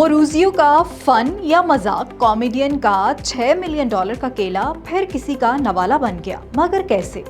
मोरूजियो का फन या मजाक, कॉमेडियन का $6 मिलियन का केला फिर किसी का नवाला बन गया, मगर कैसे?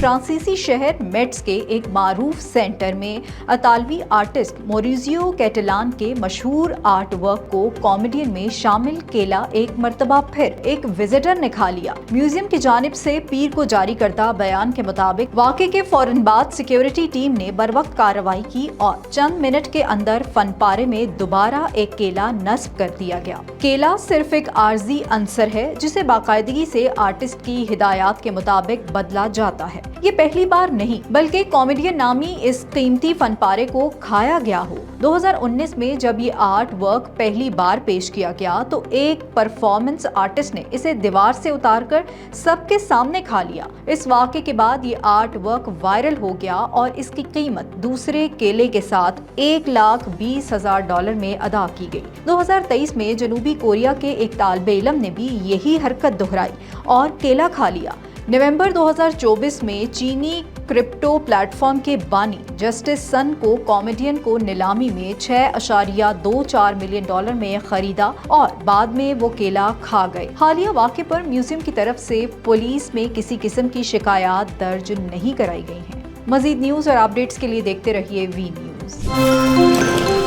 फ्रांसीसी शहर मेट्स के एक मारूफ सेंटर में अतालवी आर्टिस्ट मोरिजियो कैटलान के मशहूर आर्ट वर्क को कॉमेडियन में शामिल केला एक मर्तबा फिर एक विजिटर ने खा लिया। म्यूजियम की जानिब से पीर को जारी करदा बयान के मुताबिक वाक़े के फौरन बाद सिक्योरिटी टीम ने बरवक्त कार्रवाई की और चंद मिनट के अंदर फनपारे में दोबारा एक केला नस्ब कर दिया गया। केला सिर्फ एक आर्जी अंसर है जिसे बाकायदगी से आर्टिस्ट की हिदायत के मुताबिक बदला जाता है। ये पहली बार नहीं बल्कि कॉमेडियन नामी इस कीमती फनपारे को खाया गया हो। 2019 में जब ये आर्ट वर्क पहली बार पेश किया गया तो एक परफॉर्मेंस आर्टिस्ट ने इसे दीवार से उतारकर सबके सामने खा लिया। इस वाक़े के बाद ये आर्ट वर्क वायरल हो गया और इसकी कीमत दूसरे केले के साथ $1,20,000 में अदा की गई। 2023 में जनूबी कोरिया के एक तालिबे इल्म ने भी यही हरकत दोहराई और केला खा लिया। नवंबर 2024 में चीनी क्रिप्टो प्लेटफॉर्म के बानी जस्टिस सन को कॉमेडियन को नीलामी में $6.24 मिलियन में खरीदा और बाद में वो केला खा गए। हालिया वाक़े पर म्यूजियम की तरफ से पुलिस में किसी किस्म की शिकायत दर्ज नहीं कराई गई हैं। मज़ीद न्यूज़ और अपडेट्स के लिए देखते रहिए वी न्यूज़।